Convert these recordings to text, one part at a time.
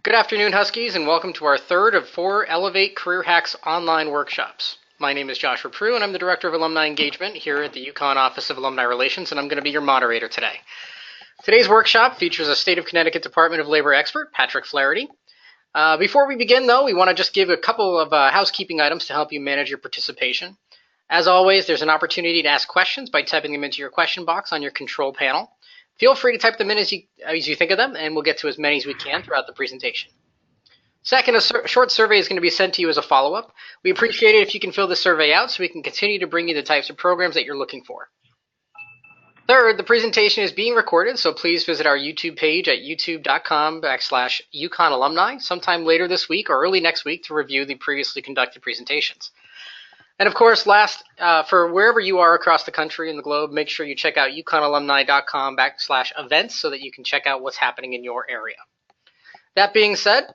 Good afternoon, Huskies, and welcome to our third of four Elevate Career Hacks online workshops. My name is Joshua Prue, and I'm the Director of Alumni Engagement here at the UConn Office of Alumni Relations, and I'm going to be your moderator today. Today's workshop features a State of Connecticut Department of Labor expert, Patrick Flaherty. Before we begin, though, we want to just give a couple of housekeeping items to help you manage your participation. As always, there's an opportunity to ask questions by typing them into your question box on your control panel. Feel free to type them in as you think of them, and we'll get to as many as we can throughout the presentation. Second, a short survey is going to be sent to you as a follow-up. We appreciate it if you can fill the survey out so we can continue to bring you the types of programs that you're looking for. Third, the presentation is being recorded, so please visit our YouTube page at youtube.com/UConn Alumni sometime later this week or early next week to review the previously conducted presentations. And of course, last, for wherever you are across the country and the globe, make sure you check out uconnalumni.com/events so that you can check out what's happening in your area. That being said,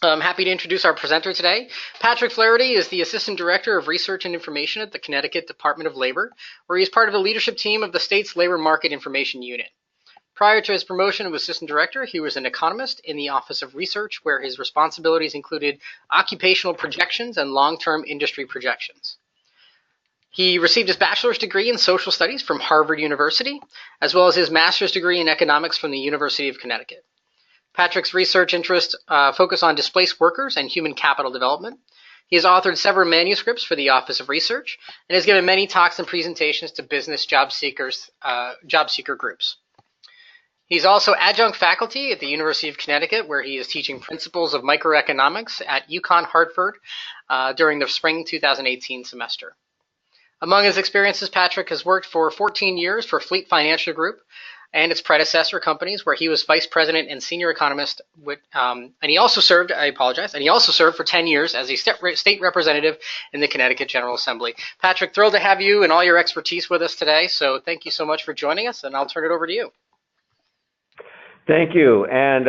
I'm happy to introduce our presenter today. Patrick Flaherty is the Assistant Director of Research and Information at the Connecticut Department of Labor, where he is part of the leadership team of the state's Labor Market Information Unit. Prior to his promotion of Assistant Director, he was an economist in the Office of Research, where his responsibilities included occupational projections and long-term industry projections. He received his bachelor's degree in social studies from Harvard University, as well as his master's degree in economics from the University of Connecticut. Patrick's research interests focus on displaced workers and human capital development. He has authored several manuscripts for the Office of Research and has given many talks and presentations to business job seeker groups. He's also adjunct faculty at the University of Connecticut, where he is teaching principles of microeconomics at UConn Hartford during the spring 2018 semester. Among his experiences, Patrick has worked for 14 years for Fleet Financial Group and its predecessor companies, where he was vice president and senior economist. And he also served for 10 years as a state representative in the Connecticut General Assembly. Patrick, thrilled to have you and all your expertise with us today. So thank you so much for joining us, and I'll turn it over to you. Thank you, and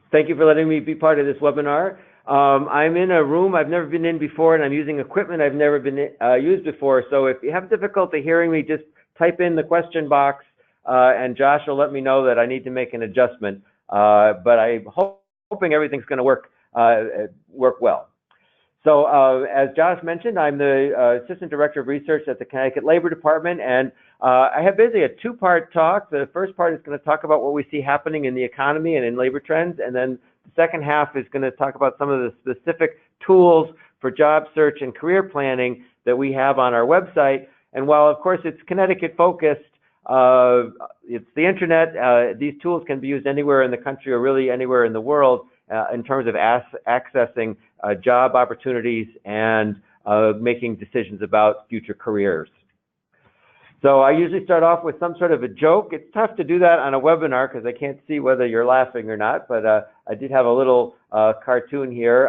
thank you for letting me be part of this webinar. I'm in a room I've never been in before, and I'm using equipment I've never been used before. So if you have difficulty hearing me, just type in the question box, and Josh will let me know that I need to make an adjustment. But I'm hoping everything's going to work well. So as Josh mentioned, I'm the Assistant Director of Research at the Connecticut Labor Department, and I have basically a two-part talk. The first part is going to talk about what we see happening in the economy and in labor trends, and then the second half is going to talk about some of the specific tools for job search and career planning that we have on our website. And while, of course, it's Connecticut-focused, it's the internet. These tools can be used anywhere in the country or really anywhere in the world in terms of accessing job opportunities and making decisions about future careers. So I usually start off with some sort of a joke. It's tough to do that on a webinar because I can't see whether you're laughing or not, but I did have a little cartoon here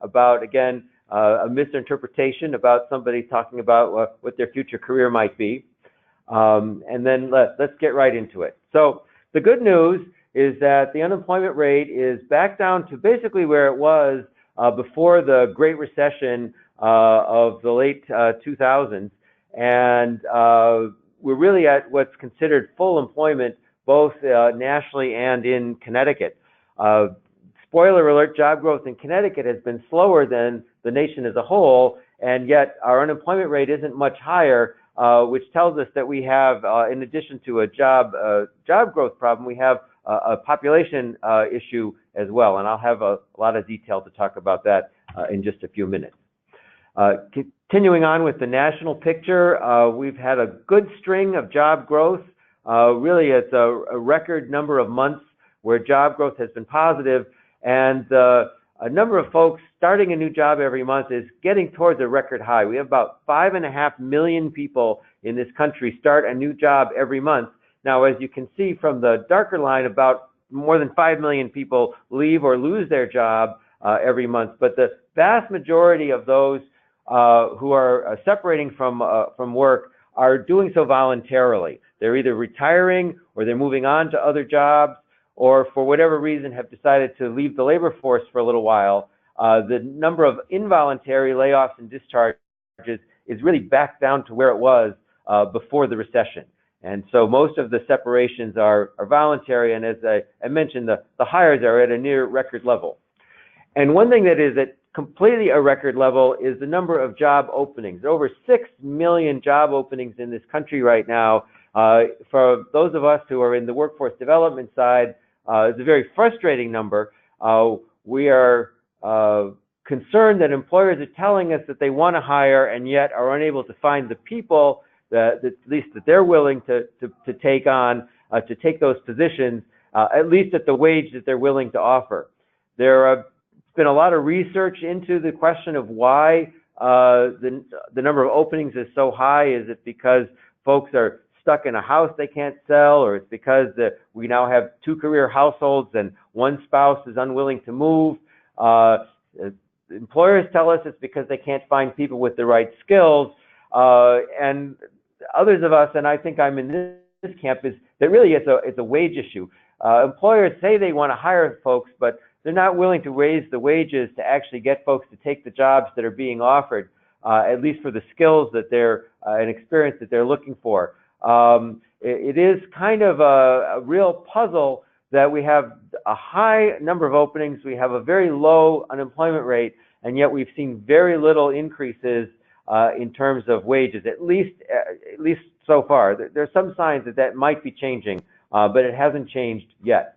about, again, a misinterpretation about somebody talking about what their future career might be. And then let's get right into it. So the good news is that the unemployment rate is back down to basically where it was before the Great Recession of the late 2000s. And we're really at what's considered full employment, both nationally and in Connecticut. Spoiler alert, job growth in Connecticut has been slower than the nation as a whole, and yet our unemployment rate isn't much higher, which tells us that we have, in addition to a job growth problem, we have a population issue as well. And I'll have a lot of detail to talk about that in just a few minutes. Continuing on with the national picture, we've had a good string of job growth. Really, it's a record number of months where job growth has been positive, and a number of folks starting a new job every month is getting towards a record high. We have about 5.5 million people in this country start a new job every month. Now, as you can see from the darker line, about more than 5 million people leave or lose their job every month. But the vast majority of those who are separating from work are doing so voluntarily. They're either retiring or they're moving on to other jobs, or for whatever reason have decided to leave the labor force for a little while. The number of involuntary layoffs and discharges is really back down to where it was before the recession. And so most of the separations are voluntary, and as I mentioned, the hires are at a near record level. And one thing that is at completely a record level is the number of job openings. Over 6 million job openings in this country right now. For those of us who are in the workforce development side, it's a very frustrating number. We are concerned that employers are telling us that they want to hire and yet are unable to find the people that at least that they're willing to take on, to take those positions, at least at the wage that they're willing to offer. There's been a lot of research into the question of why the number of openings is so high. Is it because folks are stuck in a house they can't sell, or it's because we now have 2 career households and one spouse is unwilling to move? Employers tell us it's because they can't find people with the right skills, and others of us, and I think I'm in this camp, is that really it's a wage issue. Employers say they want to hire folks, but they're not willing to raise the wages to actually get folks to take the jobs that are being offered, at least for the skills that and experience that they're looking for. It is kind of a real puzzle that we have a high number of openings, we have a very low unemployment rate, and yet we've seen very little increases in terms of wages, at least so far. There's some signs that might be changing, but it hasn't changed yet.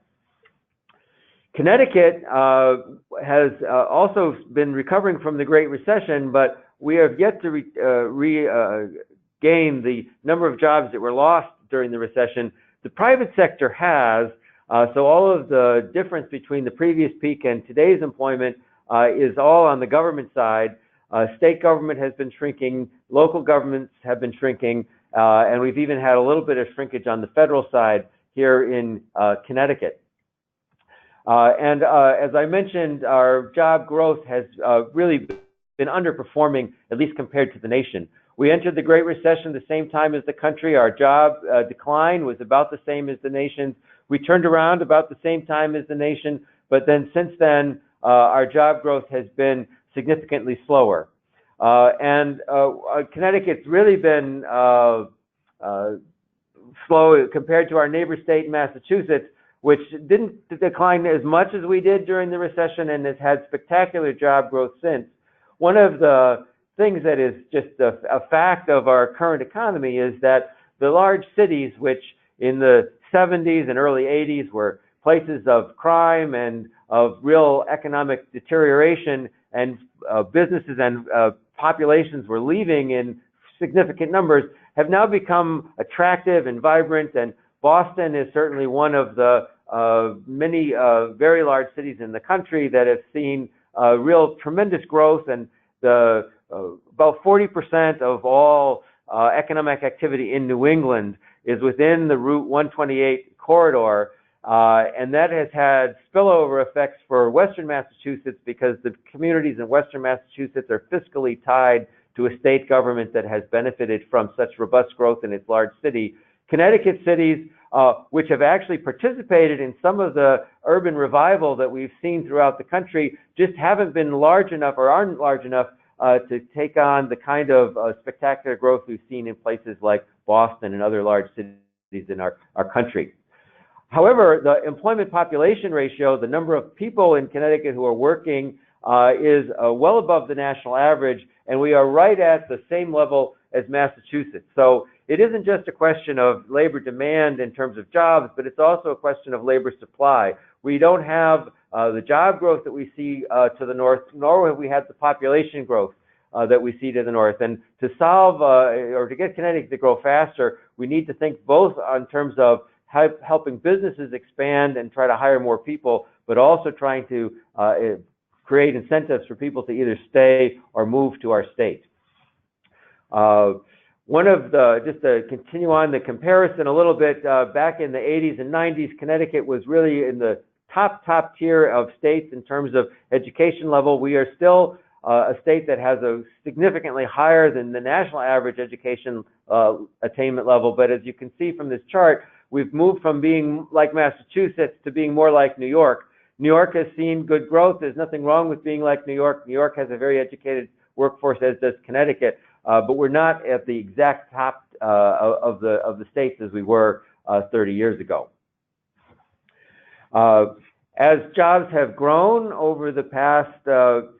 Connecticut has also been recovering from the Great Recession, but we have yet to regain the number of jobs that were lost during the recession. The private sector has, so all of the difference between the previous peak and today's employment is all on the government side. State government has been shrinking, local governments have been shrinking, and we've even had a little bit of shrinkage on the federal side here in Connecticut. And as I mentioned, our job growth has really been underperforming, at least compared to the nation. We entered the Great Recession the same time as the country. Our job decline was about the same as the nation's. We turned around about the same time as the nation, but then since then, our job growth has been significantly slower. And Connecticut's really been slow compared to our neighbor state, Massachusetts, which didn't decline as much as we did during the recession and has had spectacular job growth since. One of the things that is just a fact of our current economy is that the large cities, which in the 70s and early 80s were places of crime and of real economic deterioration, and businesses and populations were leaving in significant numbers, have now become attractive and vibrant, and Boston is certainly one of the many very large cities in the country that have seen real tremendous growth, and about 40% of all economic activity in New England is within the Route 128 corridor, and that has had spillover effects for Western Massachusetts because the communities in Western Massachusetts are fiscally tied to a state government that has benefited from such robust growth in its large city. Connecticut cities, which have actually participated in some of the urban revival that we've seen throughout the country, just haven't been large enough or aren't large enough to take on the kind of spectacular growth we've seen in places like Boston and other large cities in our country. However, the employment population ratio, the number of people in Connecticut who are working, is well above the national average, and we are right at the same level as Massachusetts. So it isn't just a question of labor demand in terms of jobs, but it's also a question of labor supply. We don't have the job growth that we see to the north, nor have we had the population growth that we see to the north. And to solve or to get Connecticut to grow faster, we need to think both in terms of helping businesses expand and try to hire more people, but also trying to create incentives for people to either stay or move to our state. One of the, just to continue on the comparison a little bit, back in the 80s and 90s, Connecticut was really in the top tier of states in terms of education level. We are still a state that has a significantly higher than the national average education attainment level. But as you can see from this chart, we've moved from being like Massachusetts to being more like New York. New York has seen good growth. There's nothing wrong with being like New York. New York has a very educated workforce, as does Connecticut. but we're not at the exact top of the states as we were 30 years ago. As jobs have grown over the past,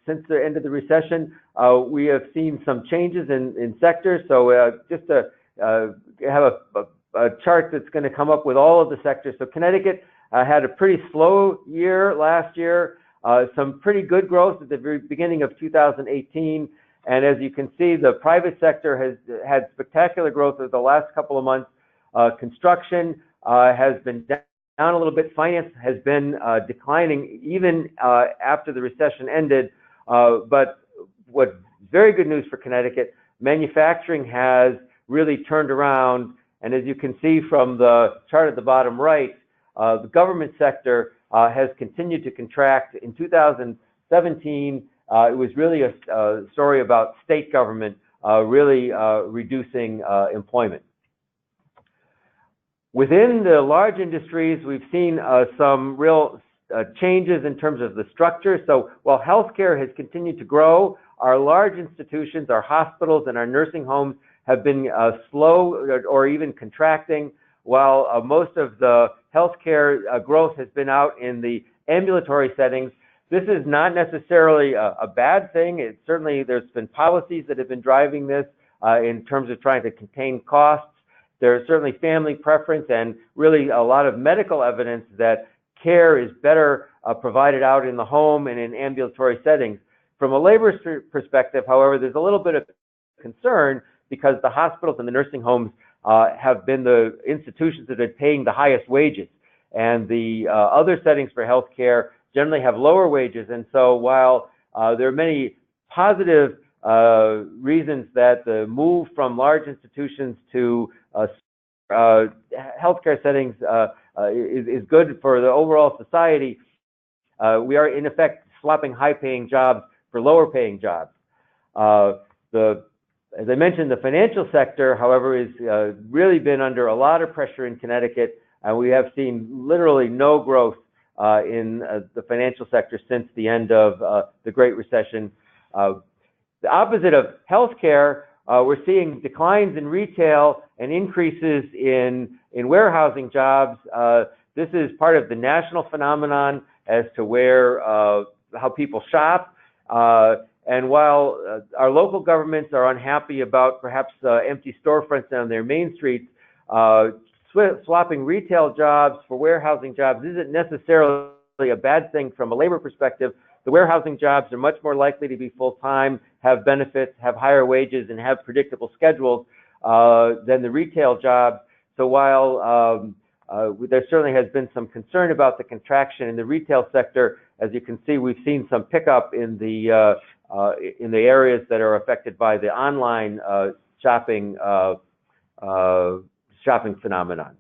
since the end of the recession, we have seen some changes in sectors. So just to have a chart that's going to come up with all of the sectors. So Connecticut had a pretty slow year last year, some pretty good growth at the very beginning of 2018. And as you can see, the private sector has had spectacular growth over the last couple of months. Construction has been down a little bit. Finance has been declining even after the recession ended. But what's very good news for Connecticut, manufacturing has really turned around. And as you can see from the chart at the bottom right, the government sector has continued to contract. In 2017, it was really a story about state government really reducing employment. Within the large industries, we've seen some real changes in terms of the structure. So while healthcare has continued to grow, our large institutions, our hospitals and our nursing homes have been slow or even contracting, while most of the healthcare growth has been out in the ambulatory settings. This is not necessarily a bad thing. It certainly, there's been policies that have been driving this in terms of trying to contain costs. There's certainly family preference and really a lot of medical evidence that care is better provided out in the home and in ambulatory settings. From a labor perspective, however, there's a little bit of concern because the hospitals and the nursing homes have been the institutions that are paying the highest wages. And the other settings for healthcare generally have lower wages. And so while there are many positive reasons that the move from large institutions to healthcare settings is good for the overall society, we are in effect swapping high-paying jobs for lower-paying jobs. As I mentioned, the financial sector, however, has really been under a lot of pressure in Connecticut, and we have seen literally no growth in the financial sector since the end of the Great Recession. The opposite of healthcare, we're seeing declines in retail and increases in warehousing jobs. This is part of the national phenomenon as to where how people shop. And while our local governments are unhappy about perhaps empty storefronts on their main streets, swapping retail jobs for warehousing jobs isn't necessarily a bad thing from a labor perspective. The warehousing jobs are much more likely to be full-time, have benefits, have higher wages, and have predictable schedules than the retail jobs. So while there certainly has been some concern about the contraction in the retail sector, as you can see, we've seen some pickup in the areas that are affected by the online shopping phenomenon.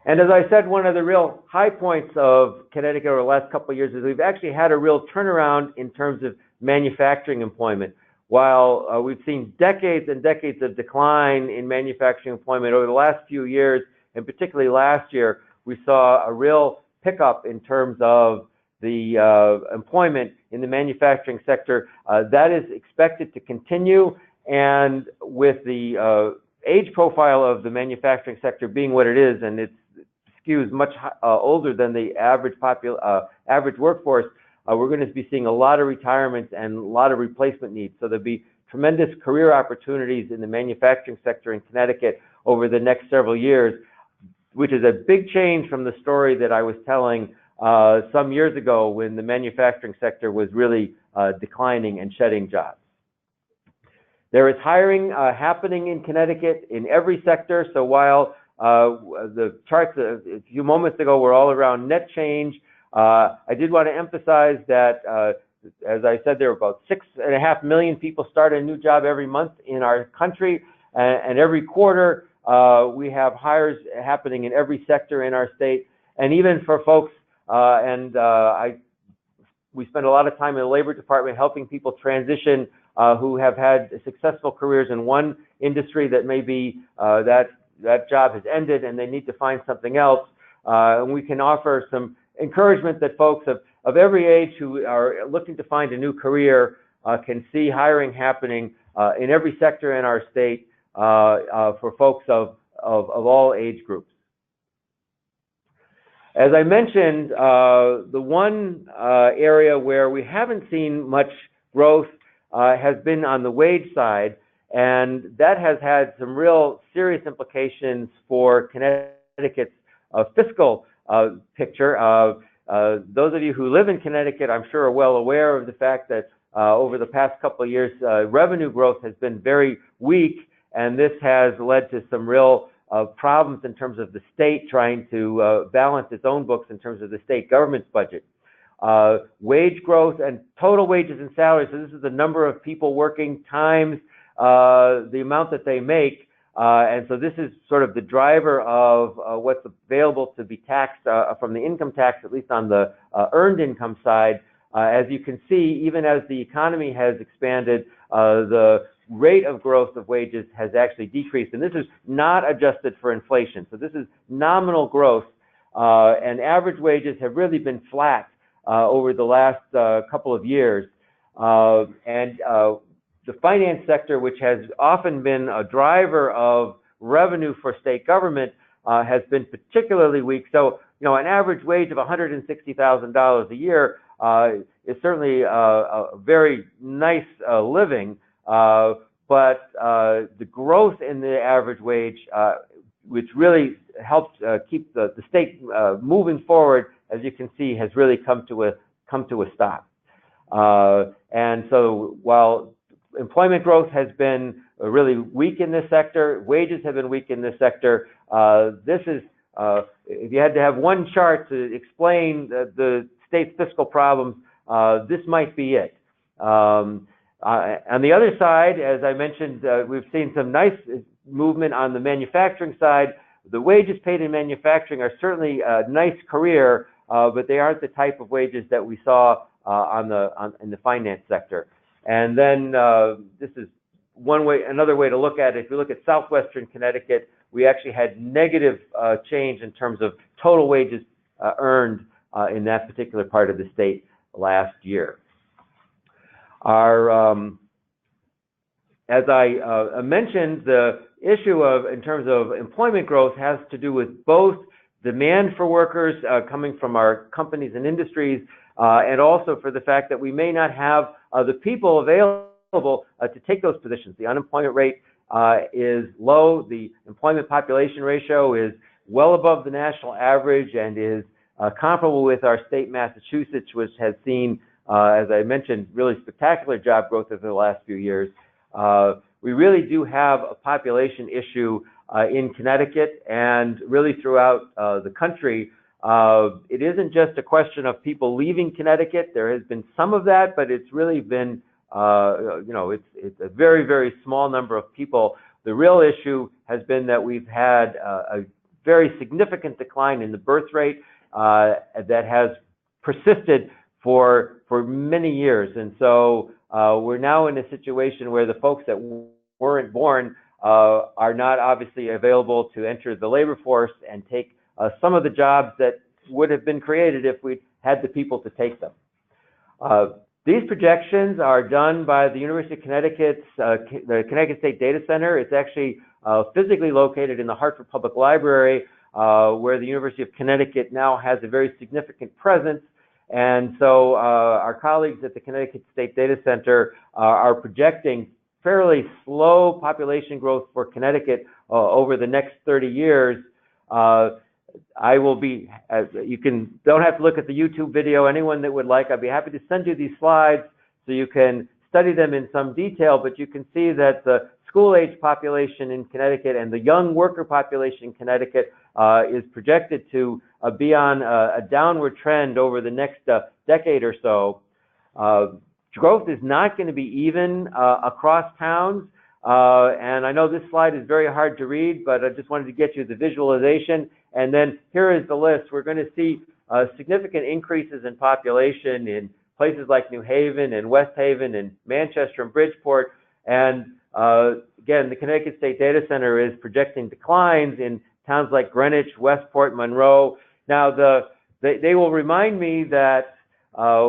And as I said, one of the real high points of Connecticut over the last couple of years is we've actually had a real turnaround in terms of manufacturing employment. While we've seen decades and decades of decline in manufacturing employment over the last few years, and particularly last year, we saw a real pickup in terms of the employment in the manufacturing sector. That is expected to continue, and with the age profile of the manufacturing sector being what it is, and it skews much older than the average workforce, we're going to be seeing a lot of retirements and a lot of replacement needs. So there'll be tremendous career opportunities in the manufacturing sector in Connecticut over the next several years, which is a big change from the story that I was telling some years ago when the manufacturing sector was really declining and shedding jobs. There is hiring happening in Connecticut in every sector. So while the charts a few moments ago were all around net change, I did want to emphasize that, as I said, there are about 6.5 million people start a new job every month in our country, and every quarter we have hires happening in every sector in our state. And even for folks, we spend a lot of time in the Labor Department helping people transition who have had successful careers in one industry that maybe that job has ended and they need to find something else. And we can offer some encouragement that folks of every age who are looking to find a new career can see hiring happening in every sector in our state for folks of all age groups. As I mentioned, the one area where we haven't seen much growth has been on the wage side, and that has had some real serious implications for Connecticut's fiscal picture. Those of you who live in Connecticut, I'm sure, are well aware of the fact that over the past couple of years, revenue growth has been very weak, and this has led to some real problems in terms of the state trying to balance its own books in terms of the state government's budget. Wage growth and total wages and salaries, so this is the number of people working times the amount that they make, and so this is sort of the driver of what's available to be taxed from the income tax, at least on the earned income side. As you can see, even as the economy has expanded, the rate of growth of wages has actually decreased, and this is not adjusted for inflation. So this is nominal growth, and average wages have really been flat over the last couple of years. The finance sector, which has often been a driver of revenue for state government, has been particularly weak. So, you know, an average wage of $160,000 a year is certainly a very nice living, but the growth in the average wage, which really helps keep the state moving forward, as you can see, has really come to a stop. And so while employment growth has been really weak in this sector, wages have been weak in this sector. This is, if you had to have one chart to explain the state's fiscal problems, this might be it. On the other side, as I mentioned, we've seen some nice movement on the manufacturing side. The wages paid in manufacturing are certainly a nice career, but they aren't the type of wages that we saw in the finance sector. And then this is one way, another way to look at it. If you look at southwestern Connecticut, we actually had negative change in terms of total wages earned in that particular part of the state last year. Our, as I mentioned, the issue in terms of employment growth has to do with both demand for workers coming from our companies and industries, and also for the fact that we may not have the people available to take those positions. The unemployment rate is low. The employment population ratio is well above the national average and is comparable with our state, Massachusetts, which has seen, as I mentioned, really spectacular job growth over the last few years. We really do have a population issue in Connecticut and really throughout the country. It isn't just a question of people leaving Connecticut. There has been some of that, but it's really been, you know, it's a very, very small number of people. The real issue has been that we've had a very significant decline in the birth rate that has persisted for many years. And so we're now in a situation where the folks that weren't born are not obviously available to enter the labor force and take some of the jobs that would have been created if we had the people to take them. These projections are done by the University of Connecticut's the Connecticut State Data Center. It's actually physically located in the Hartford Public Library, where the University of Connecticut now has a very significant presence. And so our colleagues at the Connecticut State Data Center are projecting fairly slow population growth for Connecticut over the next 30 years. I will be, don't have to look at the YouTube video. Anyone that would like, I'd be happy to send you these slides so you can study them in some detail, but you can see that the school-age population in Connecticut and the young worker population in Connecticut is projected to be on a downward trend over the next decade or so. Growth is not going to be even across towns, and I know this slide is very hard to read, but I just wanted to get you the visualization. And then here is the list. We're going to see significant increases in population in places like New Haven and West Haven and Manchester and Bridgeport. And again, the Connecticut State Data Center is projecting declines in towns like Greenwich, Westport, Monroe. Now, they will remind me that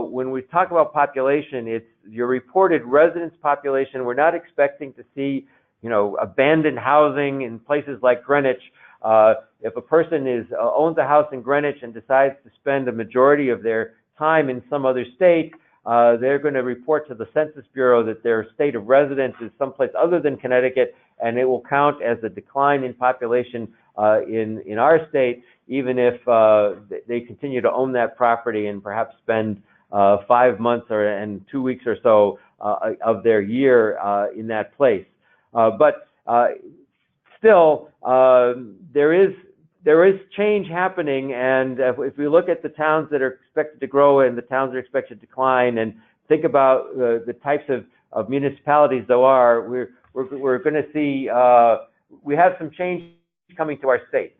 when we talk about population, it's your reported residence population. We're not expecting to see, abandoned housing in places like Greenwich. If a person owns a house in Greenwich and decides to spend a majority of their time in some other state, they're going to report to the Census Bureau that their state of residence is someplace other than Connecticut, and it will count as a decline in population in our state, even if they continue to own that property and perhaps spend 5 months and 2 weeks or so of their year in that place. But still, there is change happening, and if we look at the towns that are expected to grow and the towns that are expected to decline, and think about the types of municipalities there are, we're going to see we have some change coming to our state.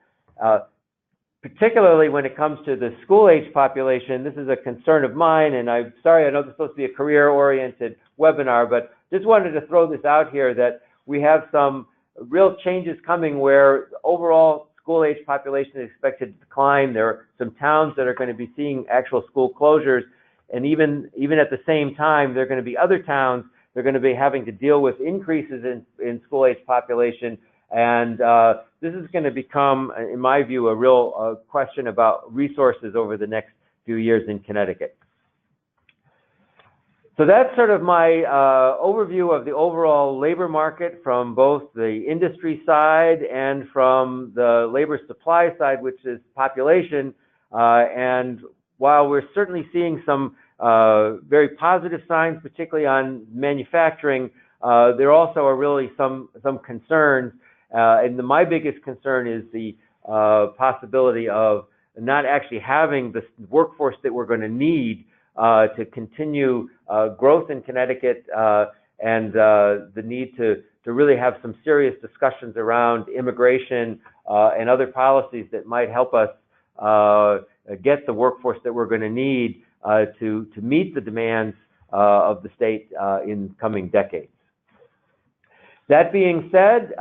Particularly when it comes to the school-age population. This is a concern of mine, and I'm sorry, I know this is supposed to be a career-oriented webinar, but just wanted to throw this out here that we have some real changes coming where overall school-age population is expected to decline. There are some towns that are going to be seeing actual school closures, and even at the same time, there are going to be other towns that are going to be having to deal with increases in school-age population. And this is going to become, in my view, a real question about resources over the next few years in Connecticut. So that's sort of my overview of the overall labor market from both the industry side and from the labor supply side, which is population. And while we're certainly seeing some very positive signs, particularly on manufacturing, there also are really some concerns. And my biggest concern is the possibility of not actually having the workforce that we're going to need to continue growth in Connecticut, and the need to really have some serious discussions around immigration and other policies that might help us get the workforce that we're going to need to meet the demands of the state in coming decades. That being said,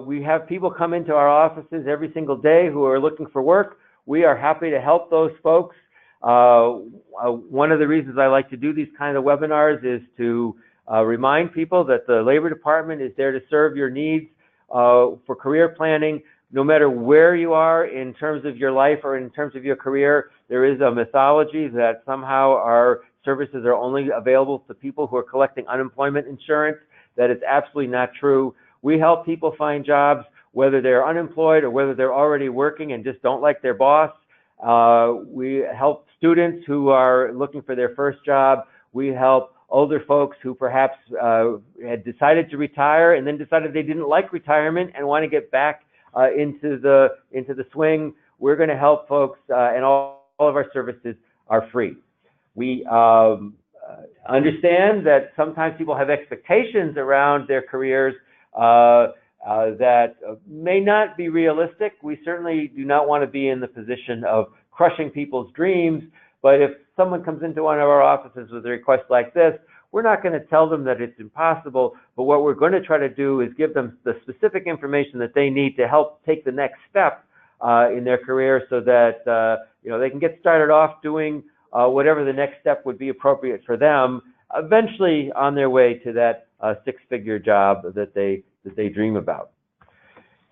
we have people come into our offices every single day who are looking for work. We are happy to help those folks. One of the reasons I like to do these kind of webinars is to remind people that the Labor Department is there to serve your needs for career planning. No matter where you are in terms of your life or in terms of your career, there is a mythology that somehow our services are only available to people who are collecting unemployment insurance. That is absolutely not true. We help people find jobs, whether they're unemployed or whether they're already working and just don't like their boss. We help students who are looking for their first job. We help older folks who perhaps had decided to retire and then decided they didn't like retirement and want to get back into the swing. We're going to help folks, and all of our services are free. We understand that sometimes people have expectations around their careers that may not be realistic. We certainly do not want to be in the position of crushing people's dreams, but if someone comes into one of our offices with a request like this, we're not going to tell them that it's impossible, but what we're going to try to do is give them the specific information that they need to help take the next step in their career so that they can get started off doing whatever the next step would be appropriate for them, eventually on their way to that six-figure job that they dream about.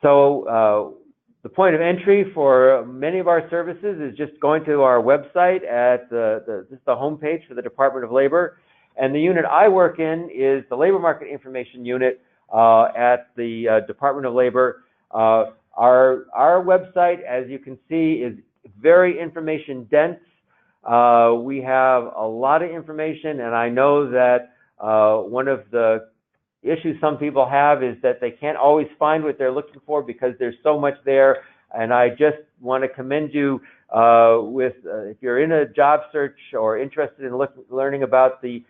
So the point of entry for many of our services is just going to our website at the homepage for the Department of Labor. And the unit I work in is the Labor Market Information Unit at the Department of Labor. Our website, as you can see, is very information dense. We have a lot of information, and I know that one of the issues some people have is that they can't always find what they're looking for because there's so much there. And I just want to commend you if you're in a job search or interested in learning about the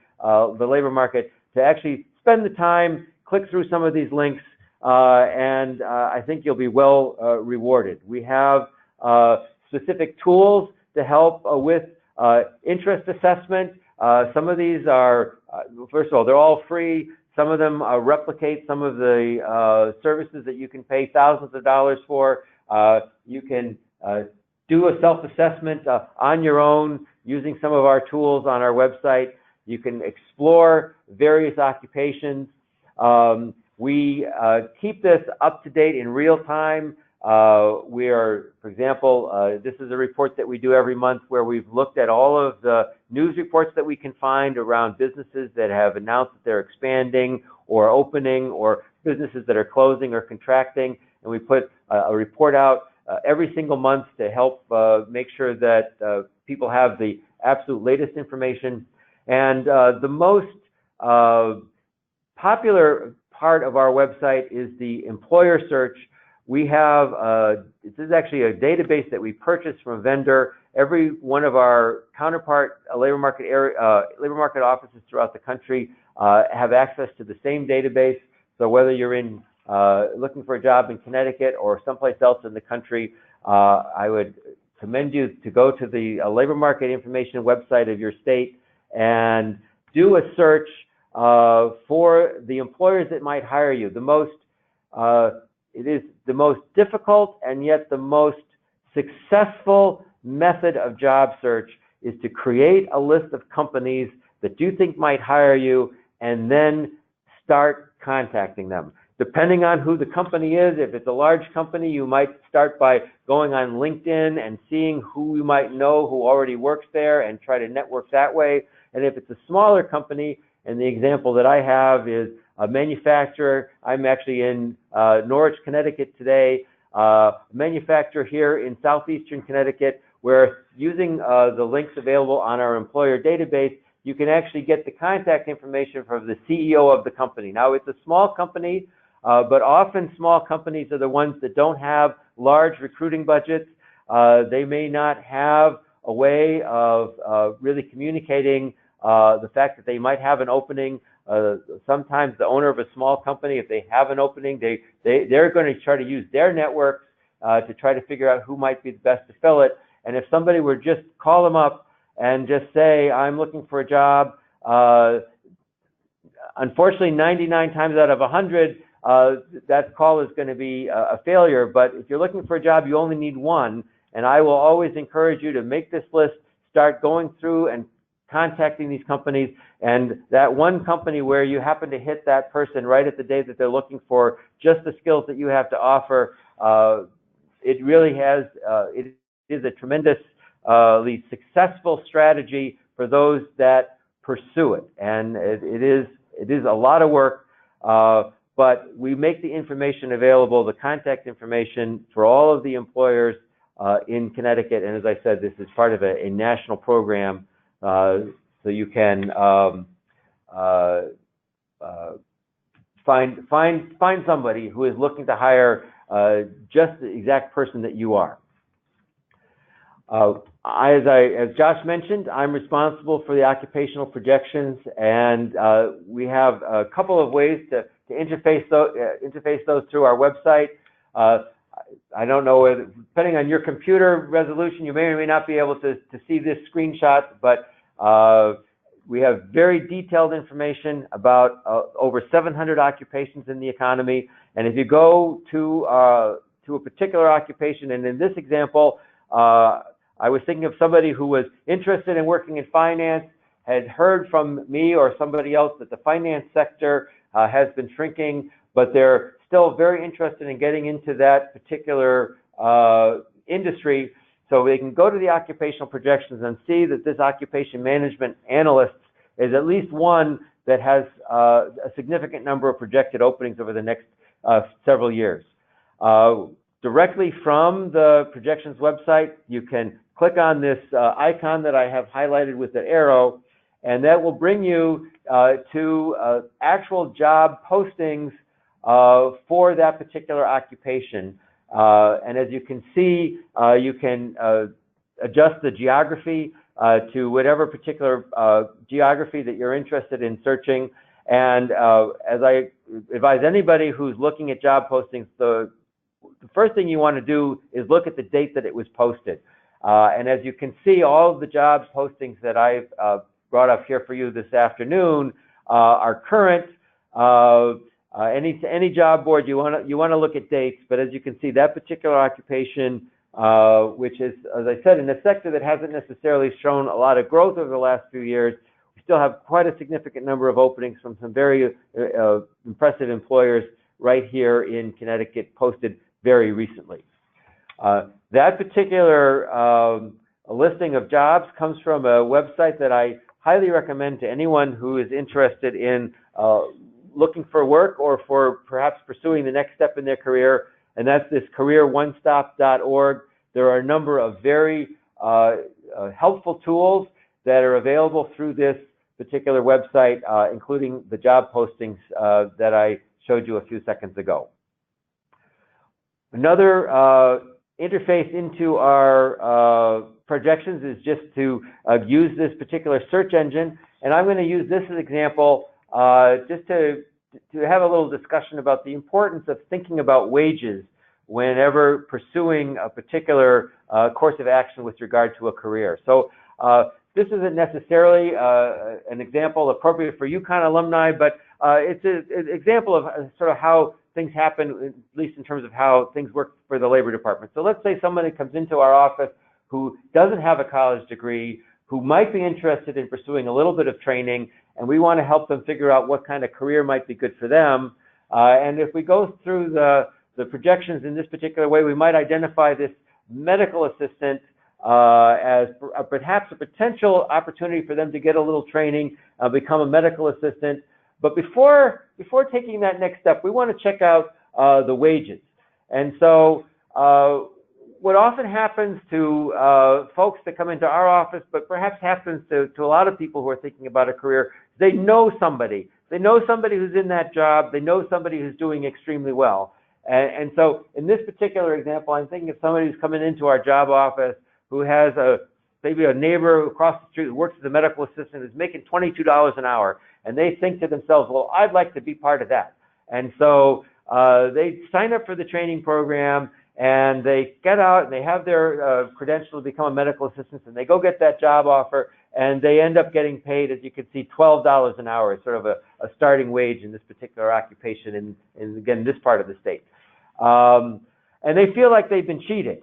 labor market, to actually spend the time, click through some of these links, and I think you'll be well rewarded. We have specific tools to help with interest assessment. Some of these are, first of all, they're all free. Some of them replicate some of the services that you can pay thousands of dollars for. You can do a self-assessment on your own using some of our tools on our website. You can explore various occupations. We keep this up to date in real time. We are, for example, this is a report that we do every month where we've looked at all of the news reports that we can find around businesses that have announced that they're expanding or opening, or businesses that are closing or contracting, and we put a report out every single month to help make sure that people have the absolute latest information. And the most popular part of our website is the employer search. We have, this is actually a database that we purchased from a vendor. Every one of our counterpart labor market offices throughout the country have access to the same database. So whether you're in looking for a job in Connecticut or someplace else in the country, I would commend you to go to the labor market information website of your state and do a search for the employers that might hire you. It is the most difficult and yet the most successful method of job search is to create a list of companies that you think might hire you and then start contacting them. Depending on who the company is, if it's a large company, you might start by going on LinkedIn and seeing who you might know who already works there and try to network that way. And if it's a smaller company, and the example that I have is a manufacturer. I'm actually in Norwich, Connecticut today, a manufacturer here in southeastern Connecticut, where using the links available on our employer database, you can actually get the contact information from the CEO of the company. Now, it's a small company, but often small companies are the ones that don't have large recruiting budgets. They may not have a way of really communicating the fact that they might have an opening. Sometimes the owner of a small company, if they have an opening, they're going to try to use their networks to try to figure out who might be the best to fill it. And if somebody were just call them up and just say, I'm looking for a job, unfortunately 99 times out of 100, that call is going to be a failure. But if you're looking for a job, you only need one. And I will always encourage you to make this list, start going through and contacting these companies, and that one company where you happen to hit that person right at the day that they're looking for just the skills that you have to offer, it really has, it is a tremendously successful strategy for those that pursue it. And it is a lot of work, but we make the information available, the contact information for all of the employers in Connecticut. And as I said, this is part of a national program. So you can find somebody who is looking to hire just the exact person that you are. As Josh mentioned, I'm responsible for the occupational projections, and we have a couple of ways to interface those through our website. I don't know, depending on your computer resolution, you may or may not be able to see this screenshot, but we have very detailed information about over 700 occupations in the economy. And if you go to a particular occupation, and in this example, I was thinking of somebody who was interested in working in finance, had heard from me or somebody else that the finance sector has been shrinking, but they're still very interested in getting into that particular industry. So they can go to the occupational projections and see that this occupation management analyst is at least one that has a significant number of projected openings over the next several years. Directly from the projections website, you can click on this icon that I have highlighted with the arrow, and that will bring you to actual job postings for that particular occupation. And as you can see, you can adjust the geography to whatever particular geography that you're interested in searching. And as I advise anybody who's looking at job postings, the first thing you want to do is look at the date that it was posted. And as you can see, all of the job postings that I've brought up here for you this afternoon are current. Any job board, you want to look at dates, but as you can see, that particular occupation, which is, as I said, in a sector that hasn't necessarily shown a lot of growth over the last few years, we still have quite a significant number of openings from some very impressive employers right here in Connecticut, posted very recently. That particular listing of jobs comes from a website that I highly recommend to anyone who is interested in looking for work or for perhaps pursuing the next step in their career, and that's this careeronestop.org. There are a number of very helpful tools that are available through this particular website, including the job postings that I showed you a few seconds ago. Another interface into our projections is just to use this particular search engine, and I'm going to use this as an example just to have a little discussion about the importance of thinking about wages whenever pursuing a particular course of action with regard to a career. So this isn't necessarily an example appropriate for UConn alumni, but it's an example of sort of how things happen, at least in terms of how things work for the Labor Department. So let's say somebody comes into our office who doesn't have a college degree, who might be interested in pursuing a little bit of training, and we want to help them figure out what kind of career might be good for them. And if we go through the projections in this particular way, we might identify this medical assistant as perhaps a potential opportunity for them to get a little training, become a medical assistant. But before taking that next step, we want to check out the wages. And so what often happens to folks that come into our office, but perhaps happens to a lot of people who are thinking about a career, they know somebody. They know somebody who's in that job. They know somebody who's doing extremely well. And so in this particular example, I'm thinking of somebody who's coming into our job office who has maybe a neighbor across the street who works as a medical assistant who's making $22 an hour. And they think to themselves, well, I'd like to be part of that. And so they sign up for the training program, and they get out and they have their credential to become a medical assistant, and they go get that job offer, and they end up getting paid, as you can see, $12 an hour. It's sort of a starting wage in this particular occupation in again, this part of the state. And they feel like they've been cheated.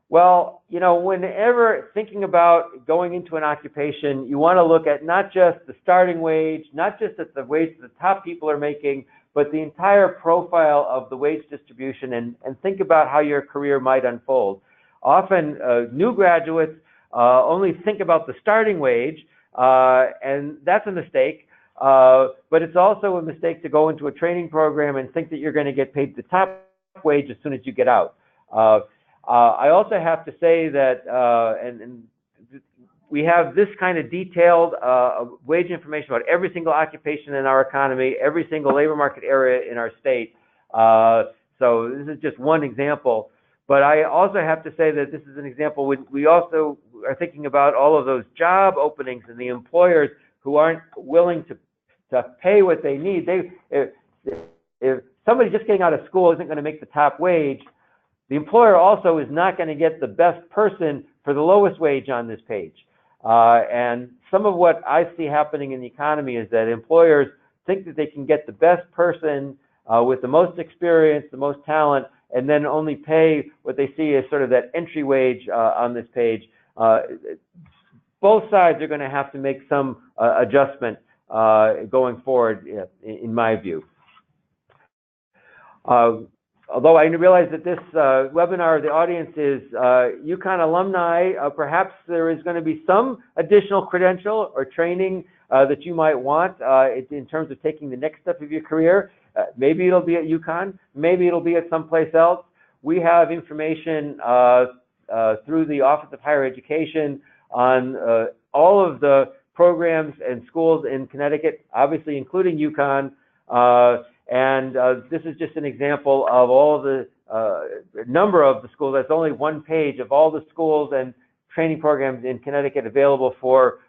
Well, you know, whenever thinking about going into an occupation, you want to look at not just the starting wage, not just at the wage the top people are making, but the entire profile of the wage distribution, and think about how your career might unfold. Often, new graduates only think about the starting wage, and that's a mistake. But it's also a mistake to go into a training program and think that you're going to get paid the top wage as soon as you get out. I also have to say that, and we have this kind of detailed wage information about every single occupation in our economy, every single labor market area in our state. So this is just one example. But I also have to say that this is an example when we also are thinking about all of those job openings and the employers who aren't willing to pay what they need. If somebody just getting out of school isn't going to make the top wage, the employer also is not going to get the best person for the lowest wage on this page. And some of what I see happening in the economy is that employers think that they can get the best person with the most experience, the most talent, and then only pay what they see as sort of that entry wage on this page. Both sides are going to have to make some adjustment going forward, in my view. Although I realize that this webinar, the audience is UConn alumni, perhaps there is going to be some additional credential or training that you might want in terms of taking the next step of your career. Maybe it'll be at UConn, maybe it'll be at someplace else. We have information through the Office of Higher Education on all of the programs and schools in Connecticut, obviously including UConn. And this is just an example of all the number of the schools. That's only one page of all the schools and training programs in Connecticut available for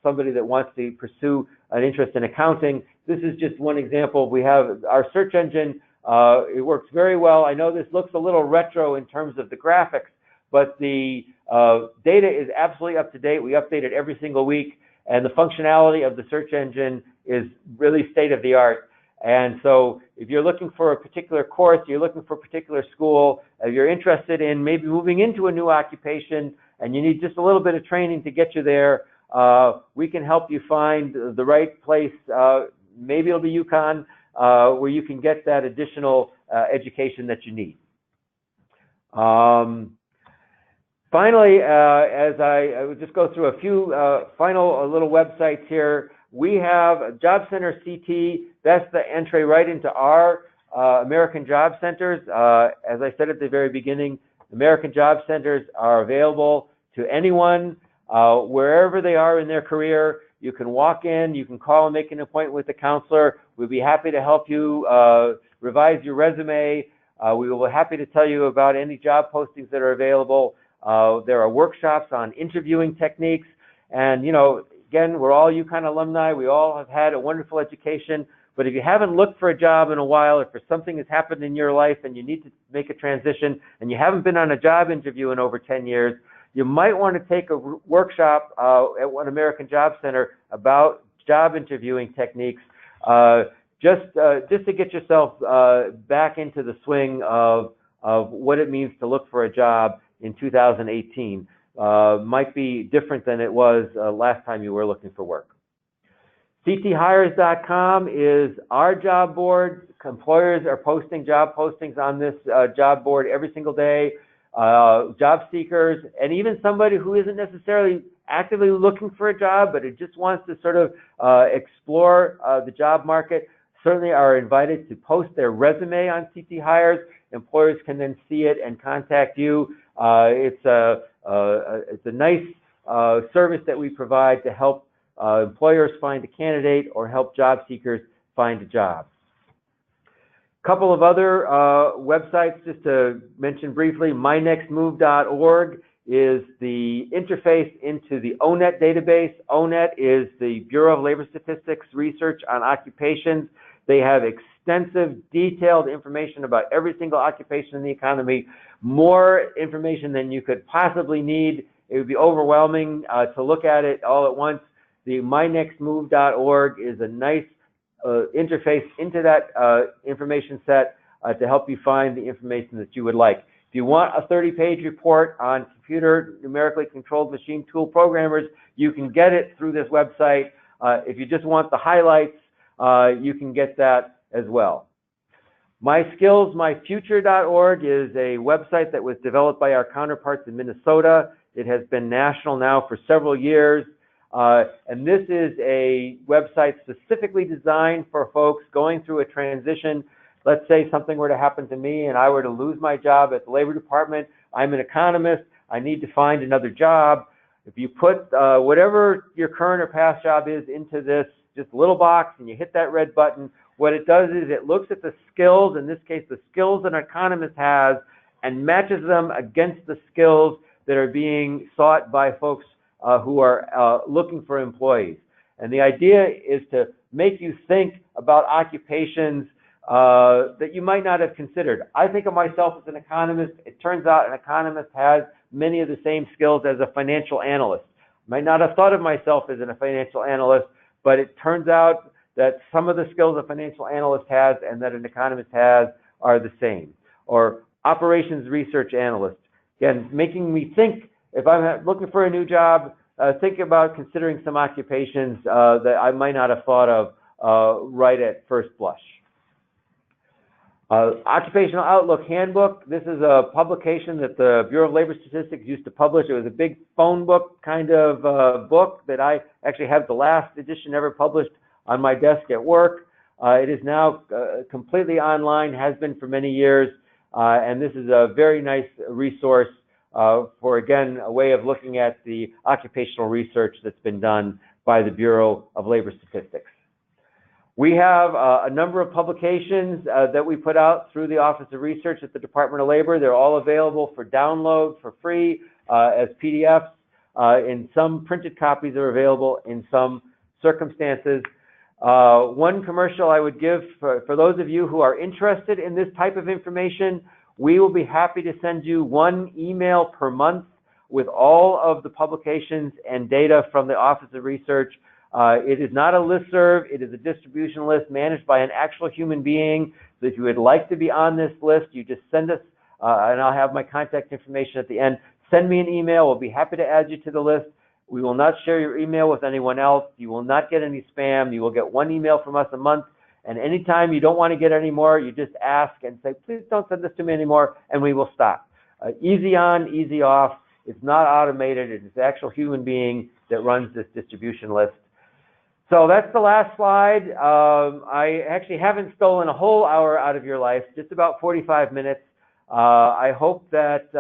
somebody that wants to pursue an interest in accounting. This is just one example. We have our search engine. It works very well. I know this looks a little retro in terms of the graphics, but the data is absolutely up to date. We update it every single week, and the functionality of the search engine is really state of the art. And so if you're looking for a particular course, you're looking for a particular school, if you're interested in maybe moving into a new occupation and you need just a little bit of training to get you there, we can help you find the right place. Maybe it'll be UConn, where you can get that additional education that you need. Finally, as I would just go through a few final little websites here, we have Job Center CT. That's the entry right into our American Job Centers. As I said at the very beginning, American Job Centers are available to anyone, wherever they are in their career. You can walk in, you can call and make an appointment with the counselor. We'd be happy to help you revise your resume. We will be happy to tell you about any job postings that are available. There are workshops on interviewing techniques. And, you know, again, we're all UConn alumni. We all have had a wonderful education. But if you haven't looked for a job in a while, if something has happened in your life and you need to make a transition and you haven't been on a job interview in over 10 years, you might want to take a workshop at one American Job Center about job interviewing techniques, just to get yourself back into the swing of what it means to look for a job in 2018. Might be different than it was last time you were looking for work. cthires.com is our job board. Employers are posting job postings on this job board every single day. Job seekers, and even somebody who isn't necessarily actively looking for a job, but it just wants to sort of explore the job market, certainly are invited to post their resume on CT Hires. Employers can then see it and contact you. It's a nice service that we provide to help employers find a candidate or help job seekers find a job. Couple of other websites just to mention briefly. mynextmove.org is the interface into the ONET database. ONET is the Bureau of Labor Statistics research on occupations. They have extensive, detailed information about every single occupation in the economy, more information than you could possibly need. It would be overwhelming to look at it all at once. The mynextmove.org is a nice interface into that information set to help you find the information that you would like. If you want a 30-page report on computer numerically controlled machine tool programmers, you can get it through this website. If you just want the highlights, you can get that as well. myskillsmyfuture.org is a website that was developed by our counterparts in Minnesota. It has been national now for several years. And this is a website specifically designed for folks going through a transition. Let's say something were to happen to me and I were to lose my job at the Labor Department. I'm an economist. I need to find another job. If you put whatever your current or past job is into this just little box and you hit that red button, what it does is it looks at the skills, in this case the skills an economist has, and matches them against the skills that are being sought by folks who are looking for employees. And the idea is to make you think about occupations that you might not have considered. I think of myself as an economist. It turns out an economist has many of the same skills as a financial analyst. I might not have thought of myself as a financial analyst, but it turns out that some of the skills a financial analyst has and that an economist has are the same. Or operations research analyst. Again, making me think, if I'm looking for a new job, think about considering some occupations that I might not have thought of right at first blush. Occupational Outlook Handbook. This is a publication that the Bureau of Labor Statistics used to publish. It was a big phone book kind of book that I actually have the last edition ever published on my desk at work. It is now completely online, has been for many years, and this is a very nice resource for, again, a way of looking at the occupational research that's been done by the Bureau of Labor Statistics. We have a number of publications that we put out through the Office of Research at the Department of Labor. They're all available for download for free as PDFs. In some printed copies are available in some circumstances. One commercial I would give for those of you who are interested in this type of information, we will be happy to send you one email per month with all of the publications and data from the Office of Research. It is not a listserv. It is a distribution list managed by an actual human being. So if you would like to be on this list, you just send us, and I'll have my contact information at the end. Send me an email. We'll be happy to add you to the list. We will not share your email with anyone else. You will not get any spam. You will get one email from us a month. And anytime you don't want to get any more, you just ask and say, please don't send this to me anymore, and we will stop. Easy on, easy off. It's not automated. It's the actual human being that runs this distribution list. So that's the last slide. I actually haven't stolen a whole hour out of your life, just about 45 minutes. I hope that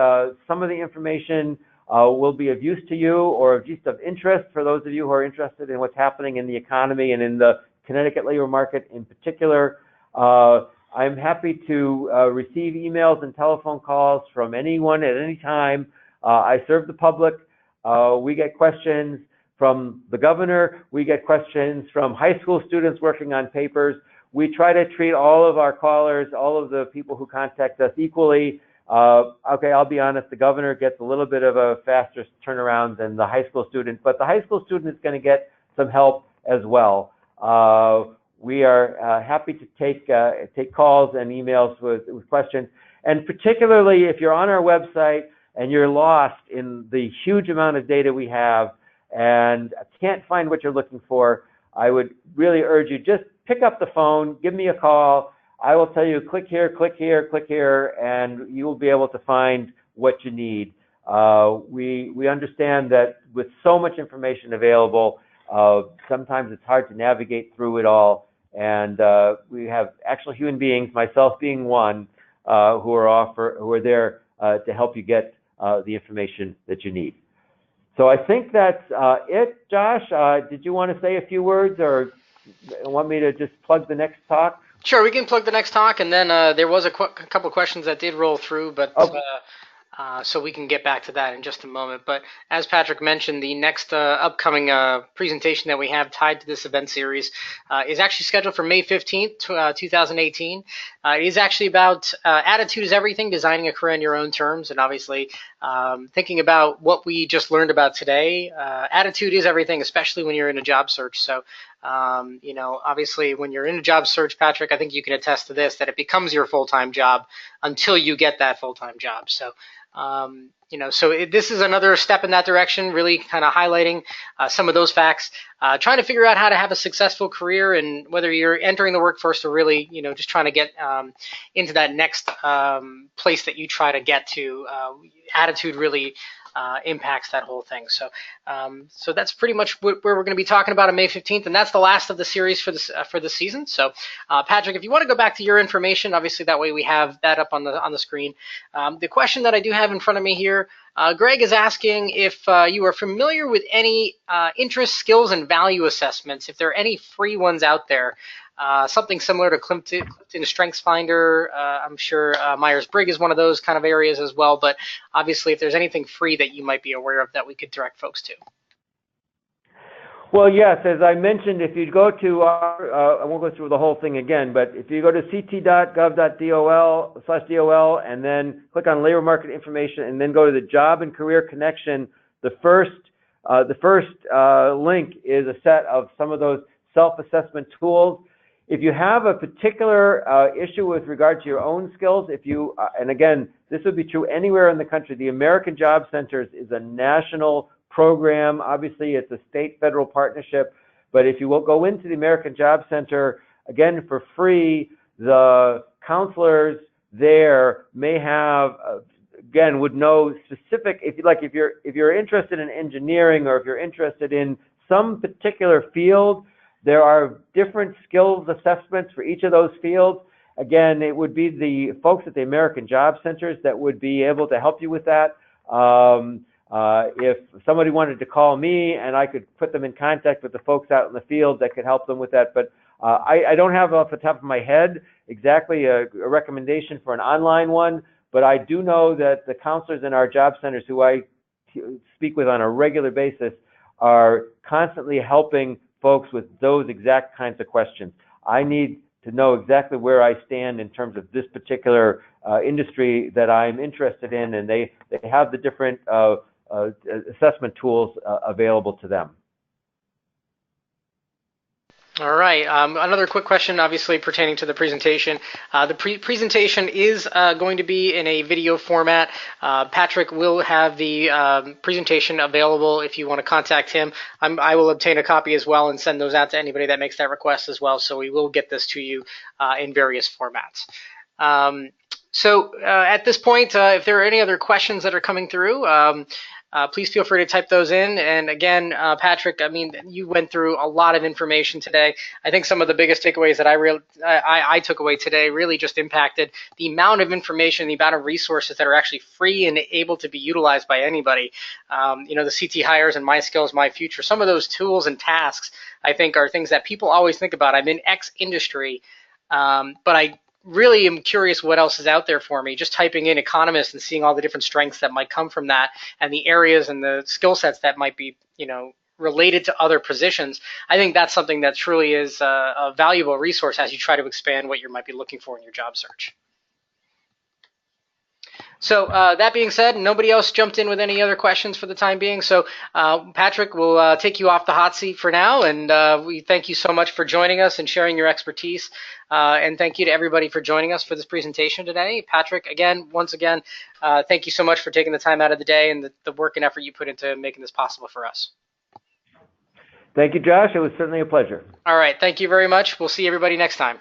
some of the information will be of use to you or just of interest for those of you who are interested in what's happening in the economy and in the Connecticut labor market in particular. I'm happy to receive emails and telephone calls from anyone at any time. I serve the public. We get questions from the governor. We get questions from high school students working on papers. We try to treat all of our callers, all of the people who contact us equally. Okay, I'll be honest, the governor gets a little bit of a faster turnaround than the high school student, but the high school student is going to get some help as well. We are happy to take calls and emails with questions, and particularly if you're on our website and you're lost in the huge amount of data we have and can't find what you're looking for, I would really urge you, just pick up the phone, give me a call. I will tell you, click here, click here, click here, and you will be able to find what you need. We understand that with so much information available, sometimes it's hard to navigate through it all. And we have actual human beings, myself being one, who are there to help you get the information that you need. So I think that's it. Josh, did you want to say a few words, or want me to just plug the next talk? Sure, we can plug the next talk, and then there was a couple of questions that did roll through, but okay. So we can get back to that in just a moment. But as Patrick mentioned, the next upcoming presentation that we have tied to this event series is actually scheduled for May 15th, 2018. It is actually about attitude is everything, designing a career on your own terms, and obviously thinking about what we just learned about today. Attitude is everything, especially when you're in a job search. So you know, obviously when you're in a job search, Patrick, I think you can attest to this, that it becomes your full-time job until you get that full-time job. So, you know, so this is another step in that direction, really kind of highlighting some of those facts, trying to figure out how to have a successful career, and whether you're entering the workforce or really, you know, just trying to get into that next place that you try to get to. Attitude really impacts that whole thing. So, so that's pretty much where we're going to be talking about on May 15th, and that's the last of the series for the season. So, Patrick, if you want to go back to your information, obviously that way we have that up on the screen. The question that I do have in front of me here, Greg is asking if you are familiar with any interest, skills, and value assessments, if there are any free ones out there. Something similar to Clinton StrengthsFinder. I'm sure Myers-Briggs is one of those kind of areas as well. But obviously, if there's anything free that you might be aware of that we could direct folks to. Well, yes, as I mentioned, if you go to our, I won't go through the whole thing again, but if you go to ct.gov.dol/dol and then click on labor market information and then go to the job and career connection, the first link is a set of some of those self-assessment tools. If you have a particular issue with regard to your own skills, if you, and again, this would be true anywhere in the country, the American Job Centers is a national program. Obviously, it's a state-federal partnership, but if you will go into the American Job Center, again, for free, the counselors there may have, again, would know specific, if you're interested in engineering, or if you're interested in some particular field, there are different skills assessments for each of those fields. Again, it would be the folks at the American Job Centers that would be able to help you with that. If somebody wanted to call me, and I could put them in contact with the folks out in the field that could help them with that. But I don't have off the top of my head exactly a recommendation for an online one, but I do know that the counselors in our job centers who I speak with on a regular basis are constantly helping folks with those exact kinds of questions. I need to know exactly where I stand in terms of this particular industry that I'm interested in, and they have the different assessment tools available to them. All right. Another quick question, obviously pertaining to the presentation. The presentation is going to be in a video format. Patrick will have the presentation available if you want to contact him. I will obtain a copy as well and send those out to anybody that makes that request as well. So we will get this to you in various formats. So at this point, if there are any other questions that are coming through, please feel free to type those in. And again, Patrick, I mean, you went through a lot of information today. I think some of the biggest takeaways that I took away today really just impacted the amount of information, the amount of resources that are actually free and able to be utilized by anybody. The CT Hires and My Skills, My Future, some of those tools and tasks, I think, are things that people always think about. I'm in X industry, but I really am curious what else is out there for me. Just typing in economist and seeing all the different strengths that might come from that and the areas and the skill sets that might be, related to other positions. I think that's something that truly is a valuable resource as you try to expand what you might be looking for in your job search. So that being said, nobody else jumped in with any other questions for the time being. So Patrick, will take you off the hot seat for now. And we thank you so much for joining us and sharing your expertise. And thank you to everybody for joining us for this presentation today. Patrick, once again, thank you so much for taking the time out of the day and the work and effort you put into making this possible for us. Thank you, Josh. It was certainly a pleasure. All right. Thank you very much. We'll see everybody next time.